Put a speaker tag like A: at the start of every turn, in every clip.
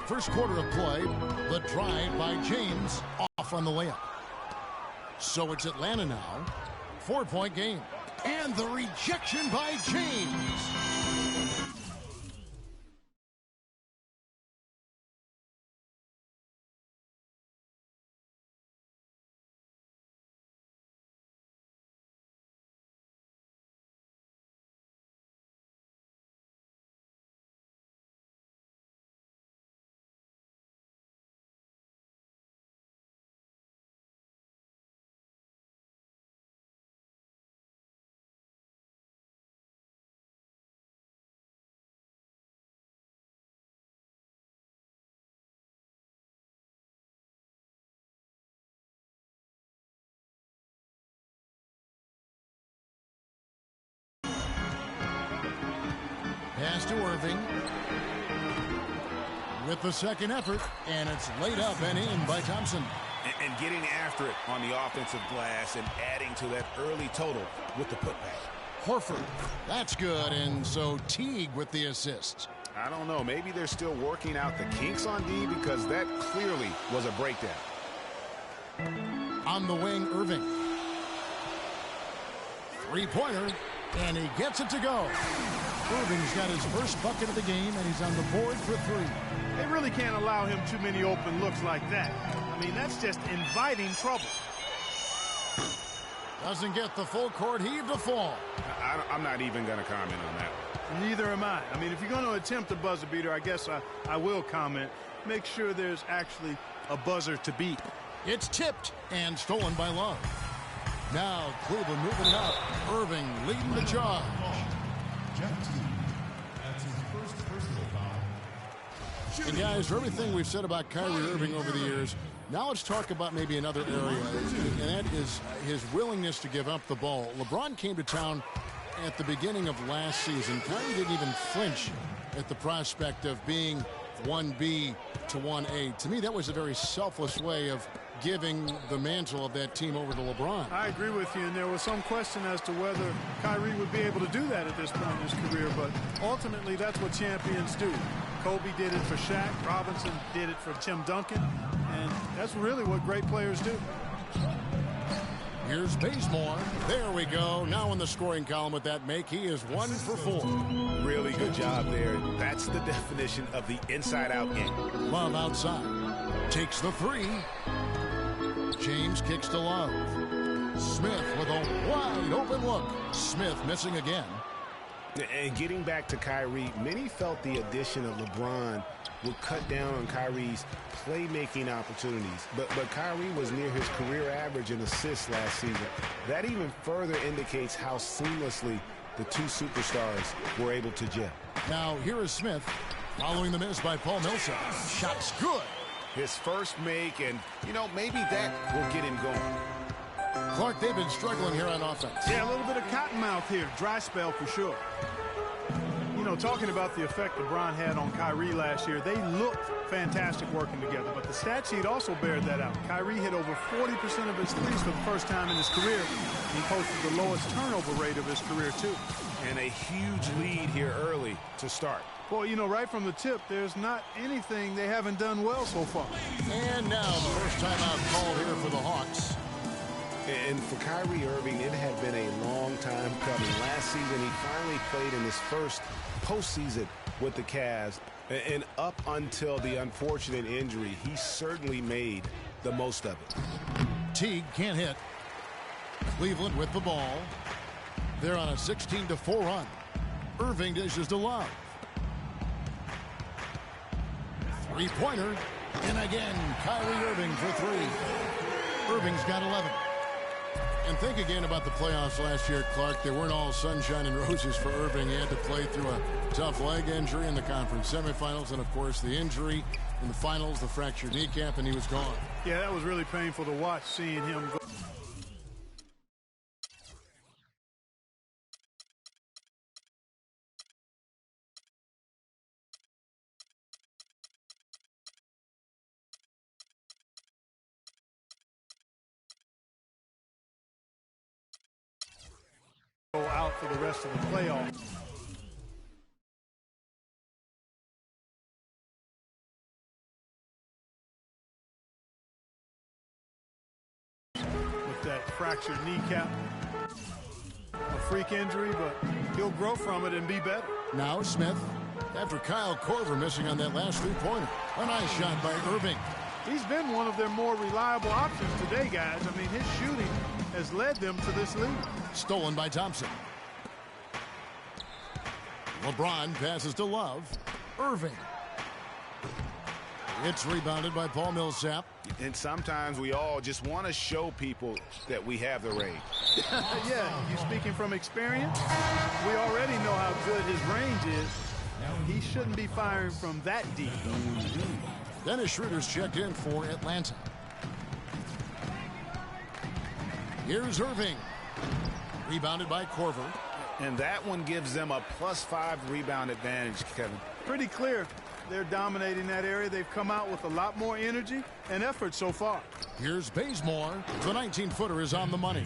A: First quarter of play, the drive by James off on the layup. So it's Atlanta now. 4-point game. And the rejection by James. Pass to Irving with the second effort, and it's laid up and in by Thompson.
B: And getting after it on the offensive glass and adding to that early total with the putback.
A: Horford, that's good, and so Teague with the assist.
B: I don't know, maybe they're still working out the kinks on D because that clearly was a breakdown.
A: On the wing, Irving. Three-pointer, and he gets it to go. Irving's got his first bucket of the game, and he's on the board for three.
C: They really can't allow him too many open looks like that. I mean, that's just inviting trouble.
A: Doesn't get the full court heave to fall.
B: I'm not even going to comment on that.
C: Neither am I. I mean, if you're going to attempt a buzzer beater, I guess I will comment. Make sure there's actually a buzzer to beat.
A: It's tipped and stolen by Love. Now Cleveland moving it up. Irving leading the charge. And guys, for everything we've said about Kyrie Irving over the years, now let's talk about maybe another area, and that is his willingness to give up the ball. LeBron came to town at the beginning of last season. Kyrie didn't even flinch at the prospect of being 1B to 1A. To me, that was a very selfless way of giving the mantle of that team over to LeBron.
C: I agree with you, and there was some question as to whether Kyrie would be able to do that at this point in his career, but ultimately that's what champions do. Kobe did it for Shaq, Robinson did it for Tim Duncan, and that's really what great players do.
A: Here's Bazemore. There we go. Now in the scoring column with that make, he is 1 for 4.
B: Really good job there. That's the definition of the inside-out game.
A: Love outside. Takes the three. James kicks to Love. Smith with a wide open look. Smith missing again.
B: And getting back to Kyrie, many felt the addition of LeBron would cut down on Kyrie's playmaking opportunities. But Kyrie was near his career average in assists last season. That even further indicates how seamlessly the two superstars were able to gel.
A: Now here is Smith following the miss by Paul Millsap. Shot's good.
B: His first make, and, you know, maybe that will get him going.
A: Clark, they've been struggling here on offense.
C: Yeah, a little bit of cottonmouth here. Dry spell for sure. You know, talking about the effect LeBron had on Kyrie last year, they looked fantastic working together, but the stat sheet also bared that out. Kyrie hit over 40% of his threes for the first time in his career. He posted the lowest turnover rate of his career, too.
B: And a huge lead here early to start.
C: Well, you know, right from the tip, there's not anything they haven't done well so far.
A: And now the first timeout called here for the Hawks.
B: And for Kyrie Irving, it had been a long time coming. Last season, he finally played in his first postseason with the Cavs. And up until the unfortunate injury, he certainly made the most of it.
A: Teague can't hit. Cleveland with the ball. They're on a 16-4 run. Irving dishes to Love. Three-pointer. And again, Kyrie Irving for three. Irving's got 11. And think again about the playoffs last year, Clark. They weren't all sunshine and roses for Irving. He had to play through a tough leg injury in the conference semifinals, and, of course, the injury in the finals, the fractured kneecap, and he was gone.
C: Yeah, that was really painful to watch, seeing him go. Out for the rest of the playoffs. fractured kneecap. A freak injury, but he'll grow from it and be better.
A: Now Smith, after Kyle Korver missing on that last three-pointer. A nice shot by Irving.
C: He's been one of their more reliable options today, guys. I mean, his shooting has led them to this lead.
A: Stolen by Thompson. LeBron passes to Love. Irving. It's rebounded by Paul Millsap.
B: And sometimes we all just want to show people that we have the range.
C: Yeah, you speaking from experience? We already know how good his range is. He shouldn't be firing from that deep.
A: Dennis Schroeder's checked in for Atlanta. Here's Irving. Rebounded by Korver.
B: And that one gives them a +5 rebound advantage, Kevin.
C: Pretty clear. They're dominating that area. They've come out with a lot more energy and effort so far.
A: Here's Bazemore. The 19-footer is on the money.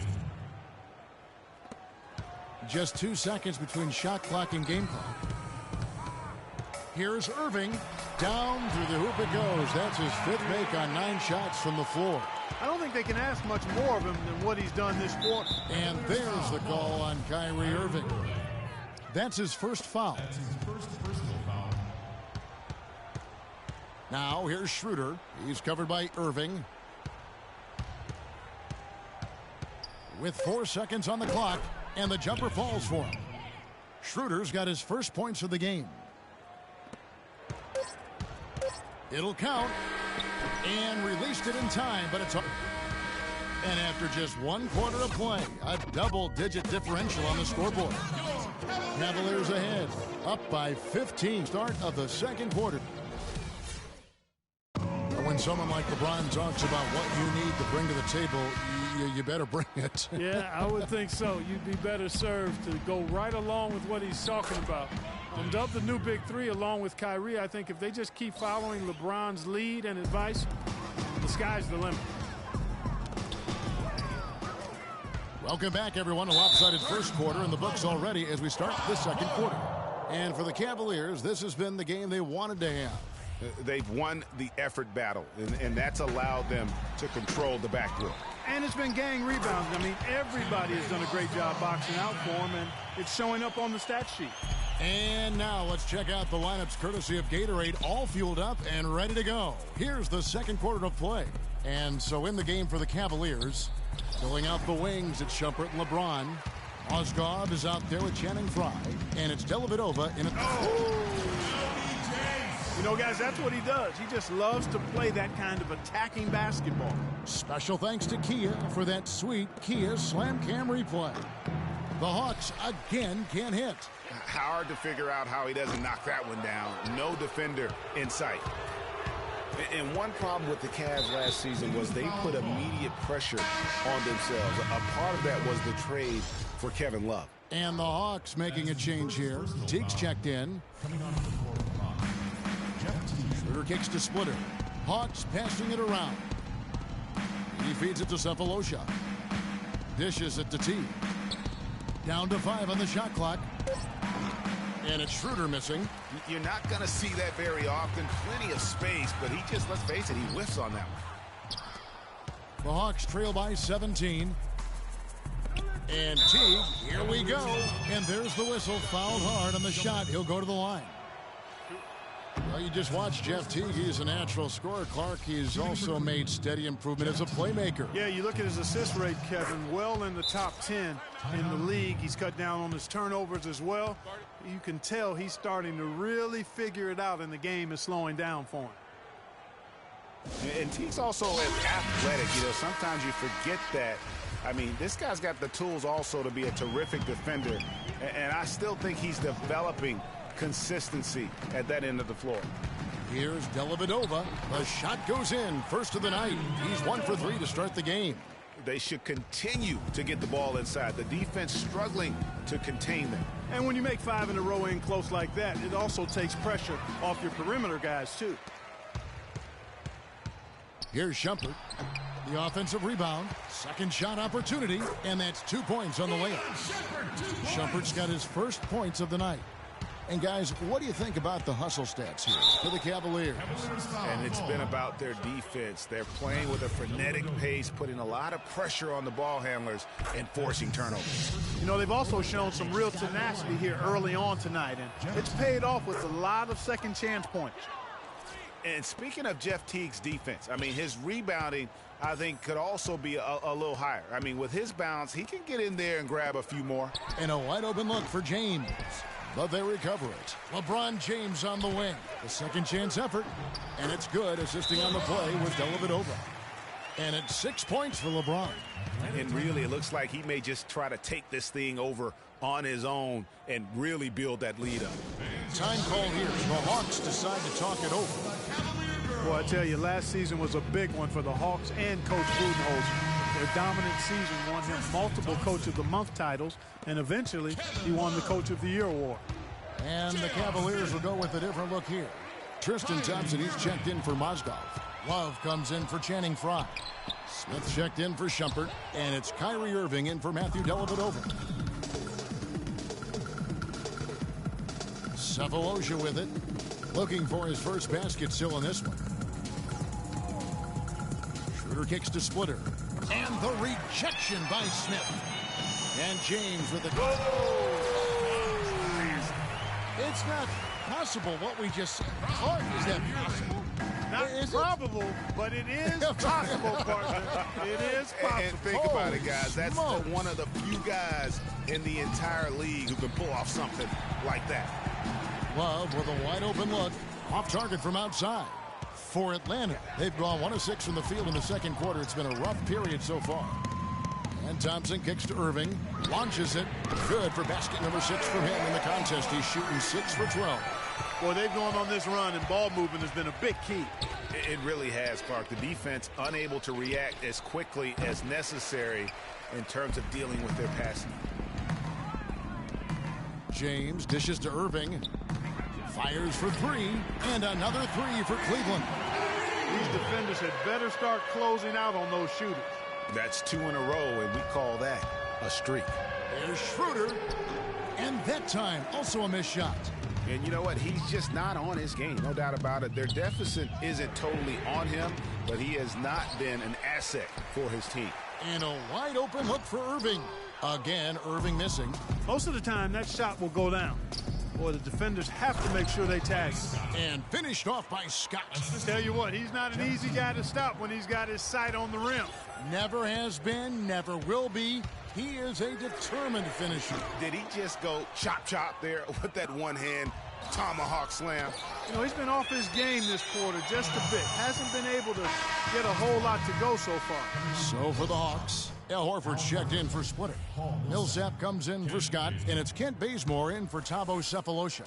A: Just 2 seconds between shot clock and game clock. Here's Irving. Down through the hoop it goes. That's his 5th make on 9 shots from the floor.
C: I don't think they can ask much more of him than what he's done this quarter.
A: And there's the call on Kyrie Irving. That's his first foul. Now here's Schroeder. He's covered by Irving. With 4 seconds on the clock, and the jumper falls for him. Schroeder's got his first points of the game. It'll count. And released it in time, but it's... And after just 1 quarter of play, a double-digit differential on the scoreboard. Cavaliers ahead, up by 15. Start of the second quarter. When someone like LeBron talks about what you need to bring to the table, you better bring it.
D: Yeah, I would think so. You'd be better served to go right along with what he's talking about. And of the new big three, along with Kyrie, I think if they just keep following LeBron's lead and advice, the sky's the limit.
A: Welcome back, everyone. A lopsided first quarter in the books already as we start the second quarter. And for the Cavaliers, this has been the game they wanted to have.
B: They've won the effort battle, and that's allowed them to control the backcourt.
C: And it's been gang rebounds. I mean, everybody has done a great job boxing out for him, and it's showing up on the stat sheet.
A: And now let's check out the lineups courtesy of Gatorade, all fueled up and ready to go. Here's the second quarter of play. And so in the game for the Cavaliers, filling out the wings, it's Shumpert and LeBron. Mozgov is out there with Channing Frye, and it's Dellavedova in a...
C: You know, guys, that's what he does. He just loves to play that kind of attacking basketball.
A: Special thanks to Kia for that sweet Kia Slam Cam replay. The Hawks again can't hit.
B: Hard to figure out how he doesn't knock that one down. No defender in sight. And one problem with the Cavs last season was they put immediate pressure on themselves. A part of that was the trade for Kevin Love.
A: And the Hawks making a change here. Teague's checked in. Schroeder kicks to Splitter. Hawks passing it around. He feeds it to Cephalosha. Dishes it to Teague. Down to 5 on the shot clock. And it's Schroeder missing.
B: You're not going to see that very often. Plenty of space, but he just, let's face it, he whiffs on that one.
A: The Hawks trail by 17. And Teague, here we go. And there's the whistle. Fouled hard on the shot. He'll go to the line. Well, you just watched Jeff Teague. He's a natural scorer. Clark, he's also made steady improvement as a playmaker.
C: Yeah, you look at his assist rate, Kevin, well in the top 10 in the league. He's cut down on his turnovers as well. You can tell he's starting to really figure it out, and the game is slowing down for him.
B: And Teague's also athletic. You know, sometimes you forget that. I mean, this guy's got the tools also to be a terrific defender, and I still think he's developing consistency at that end of the floor.
A: Here's Dellavedova. The shot goes in. First of the night. He's 1 for 3 to start the game.
B: They should continue to get the ball inside. The defense struggling to contain them.
C: And when you make 5 in a row in close like that, it also takes pressure off your perimeter guys, too.
A: Here's Shumpert. The offensive rebound. Second shot opportunity. And that's 2 points on the layup. Shumpert's got his first points of the night. And, guys, what do you think about the hustle stats here for the Cavaliers?
B: And it's been about their defense. They're playing with a frenetic pace, putting a lot of pressure on the ball handlers and forcing turnovers.
C: You know, they've also shown some real tenacity here early on tonight, and it's paid off with a lot of second chance points.
B: And speaking of Jeff Teague's defense, I mean, his rebounding, I think, could also be a little higher. I mean, with his bounce, he can get in there and grab a few more.
A: And a wide open look for James. But they recover it. LeBron James on the wing. The second chance effort. And it's good. Assisting on the play was Dellavedova. And it's 6 points for LeBron.
B: And really, it looks like he may just try to take this thing over on his own and really build that lead up.
A: Time call here. The Hawks decide to talk it over.
C: Well, I tell you, last season was a big one for the Hawks and Coach Budenholzer. Their dominant season won him multiple Coach of the Month titles, and eventually he won the Coach of the Year award.
A: And the Cavaliers will go with a different look here. Tristan Thompson, he's checked in for Mozgov. Love comes in for Channing Frye. Smith checked in for Shumpert, and it's Kyrie Irving in for Matthew Dellavedova. Sefolosha with it, looking for his first basket still in this one. Schroeder kicks to Splitter. And the rejection by Smith. And James with the goal. It's not possible what we just said. Clark, is that possible?
C: Not probable, but it is possible, partner. It is possible.
B: And think about it, guys. That's one of the few guys in the entire league who can pull off something like that.
A: Love with a wide open look. Off target from outside. For Atlanta, they've gone 1 of 6 from the field in the second quarter. It's been a rough period so far. And Thompson kicks to Irving, launches it. Good for basket number 6 from him in the contest. He's shooting 6 for 12.
C: Well, they've gone on this run, and ball movement has been a big key.
B: It really has, Clark. The defense unable to react as quickly as necessary in terms of dealing with their passing.
A: James dishes to Irving. Fires for 3, and another 3 for Cleveland.
C: These defenders had better start closing out on those shooters.
B: That's 2 in a row, and we call that a streak.
A: There's Schroeder, and that time also a missed shot.
B: And you know what? He's just not on his game, no doubt about it. Their deficit isn't totally on him, but he has not been an asset for his team.
A: And a wide open look for Irving. Again, Irving missing.
C: Most of the time, that shot will go down. Boy, the defenders have to make sure they tag him.
A: And finished off by Scott.
C: Tell you what, he's not an easy guy to stop when he's got his sight on the rim.
A: Never has been, never will be. He is a determined finisher.
B: Did he just go chop there with that one-hand tomahawk slam?
C: You know, he's been off his game this quarter just a bit. Hasn't been able to get a whole lot to go so far.
A: So for the Hawks, Al Horford's checked in for Splitter. Millsap comes in for Scott, and it's Kent Bazemore in for Thabo Sefolosha.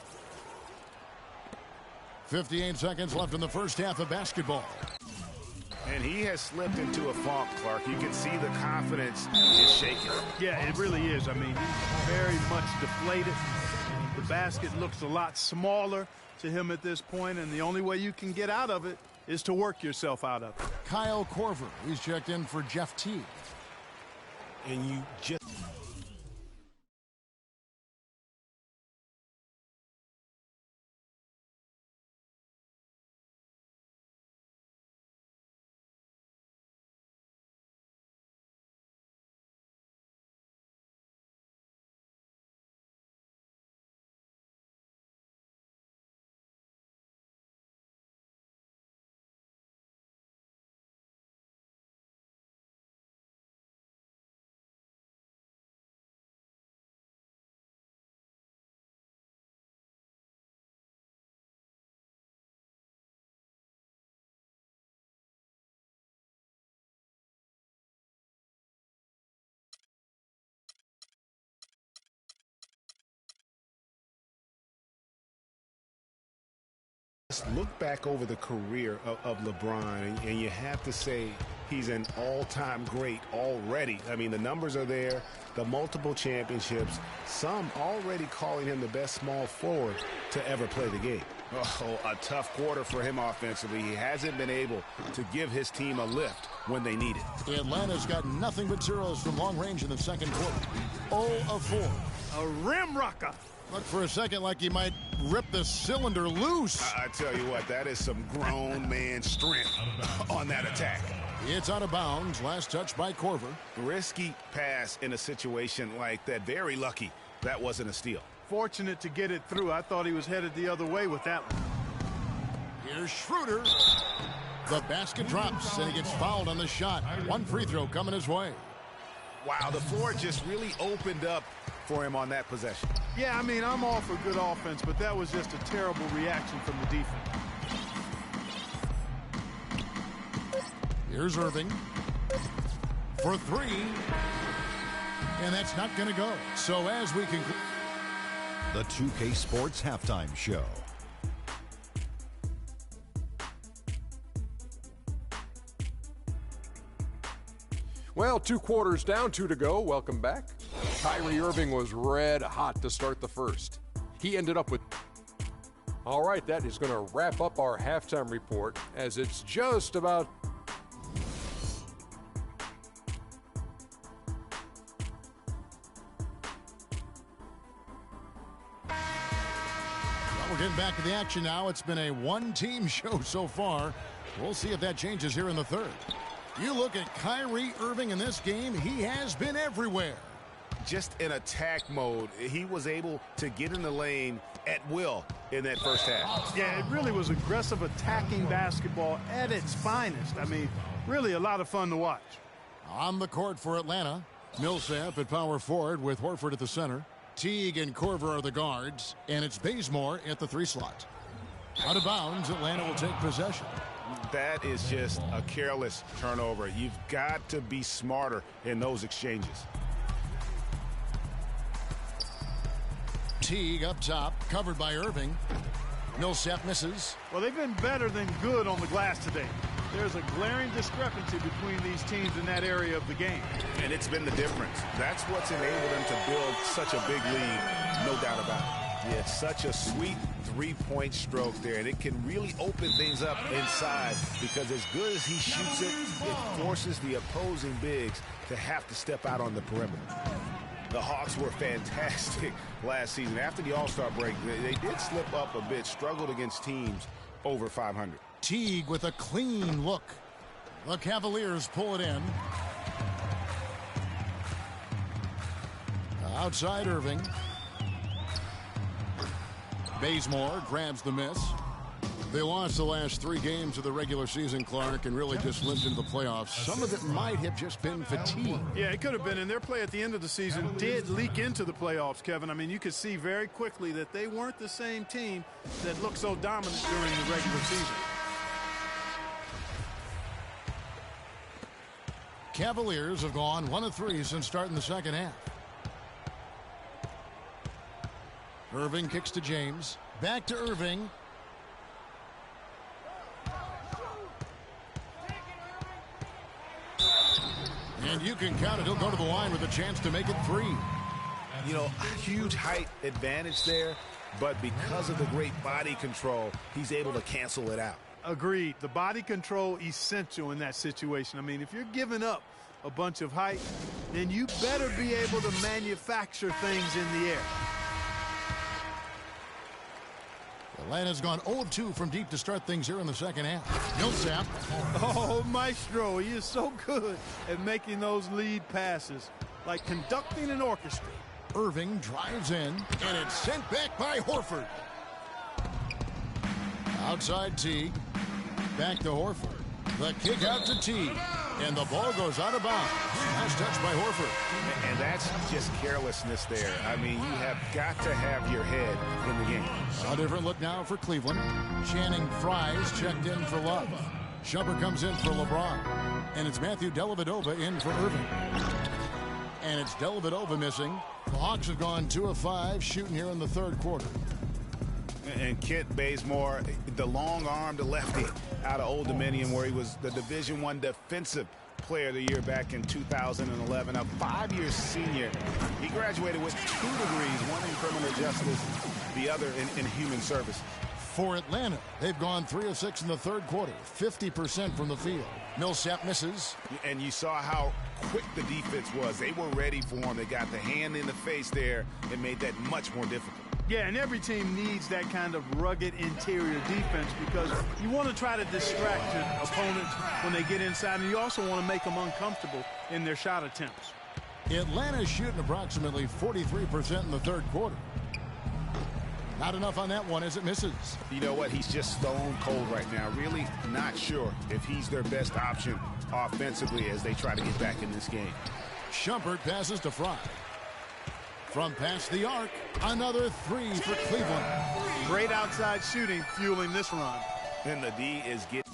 A: 58 seconds left in the first half of basketball.
B: And he has slipped into a funk, Clark. You can see the confidence is shaking.
C: Yeah, it really is. I mean, he's very much deflated. The basket looks a lot smaller to him at this point, and the only way you can get out of it is to work yourself out of it.
A: Kyle Korver, he's checked in for Jeff Teague.
B: And you just... Look back over the career of LeBron, and you have to say he's an all-time great already. I mean, the numbers are there, the multiple championships, some already calling him the best small forward to ever play the game. Oh, a tough quarter for him offensively. He hasn't been able to give his team a lift when they need it.
A: Atlanta's got nothing but zeros from long range in the second quarter. 0 of 4.
C: A rim rocker.
A: Looked for a second like he might rip the cylinder loose.
B: I tell you what, that is some grown man strength on that attack.
A: It's out of bounds. Last touch by Korver.
B: Risky pass in a situation like that. Very lucky that wasn't a steal.
C: Fortunate to get it through. I thought he was headed the other way with that one.
A: Here's Schroeder. The basket drops, and he gets fouled on the shot. One free throw coming his way.
B: Wow, the floor just really opened up for him on that possession.
C: Yeah, I mean, I'm all for good offense, but that was just a terrible reaction from the defense.
A: Here's Irving for three, and that's not going to go. So as we conclude
E: the 2K Sports Halftime Show.
F: Well, 2 quarters down, 2 to go. Welcome back. Kyrie Irving was red hot to start the first. He ended up with... All right, that is going to wrap up our halftime report as it's just about...
A: We're getting back to the action now. It's been a one-team show so far. We'll see if that changes here in the third. You look at Kyrie Irving in this game, he has been everywhere.
B: Just in attack mode, he was able to get in the lane at will in that first half.
C: Yeah, it really was aggressive attacking basketball at its finest. I mean, really a lot of fun to watch.
A: On the court for Atlanta, Millsap at power forward with Horford at the center. Teague and Korver are the guards, and it's Bazemore at the 3 slot. Out of bounds, Atlanta will take possession.
B: That is just a careless turnover. You've got to be smarter in those exchanges.
A: Teague up top, covered by Irving. Millsap misses.
C: Well, they've been better than good on the glass today. There's a glaring discrepancy between these teams in that area of the game.
B: And it's been the difference. That's what's enabled them to build such a big lead, no doubt about it. Yeah, it's such a sweet three-point stroke there, and it can really open things up inside because as good as he shoots it, it forces the opposing bigs to have to step out on the perimeter. The Hawks were fantastic last season. After the All-Star break, they did slip up a bit, struggled against teams over 500.
A: Teague with a clean look. The Cavaliers pull it in. Outside Irving. Bazemore grabs the miss. They lost the last 3 games of the regular season, Clark, and really just limped into the playoffs. Some of it might have just been fatigue.
C: Yeah, it could have been, and their play at the end of the season did leak into the playoffs, Kevin. I mean, you could see very quickly that they weren't the same team that looked so dominant during the regular season.
A: Cavaliers have gone 1 of 3 since starting the second half. Irving kicks to James. Back to Irving. And you can count it. He'll go to the line with a chance to make it 3.
B: You know, huge height advantage there, but because of the great body control, he's able to cancel it out.
C: Agreed. The body control essential in that situation. I mean, if you're giving up a bunch of height, then you better be able to manufacture things in the air.
A: Atlanta's gone 0-2 from deep to start things here in the second half. Millsap.
C: Oh, Maestro, he is so good at making those lead passes, like conducting an orchestra.
A: Irving drives in, and it's sent back by Horford. Outside Teague. Back to Horford. The kick out to Teague. And the ball goes out of bounds. Last touch by Horford.
B: And that's just carelessness there. I mean, you have got to have your head in the game.
A: A different look now for Cleveland. Channing Frye's checked in for Love. Shumpert comes in for LeBron. And it's Matthew Dellavedova in for Irving. And it's Dellavedova missing. The Hawks have gone 2 of 5 shooting here in the third quarter.
B: And Kent Bazemore, the long-armed lefty out of Old Dominion, where he was the Division I Defensive Player of the Year back in 2011. A 5-year senior. He graduated with 2 degrees, one in criminal justice, the other in human services.
A: For Atlanta, they've gone 3 of 6 in the third quarter, 50% from the field. Millsap misses.
B: And you saw how quick the defense was. They were ready for him. They got the hand in the face there and made that much more difficult.
C: Yeah, and every team needs that kind of rugged interior defense because you want to try to distract your opponents when they get inside, and you also want to make them uncomfortable in their shot attempts.
A: Atlanta's shooting approximately 43% in the third quarter. Not enough on that one as it misses.
B: You know what? He's just stone cold right now. Really not sure if he's their best option offensively as they try to get back in this game.
A: Shumpert passes to Fry. From past the arc, another three for Cleveland.
C: Great outside shooting fueling this run.
B: And the D is getting...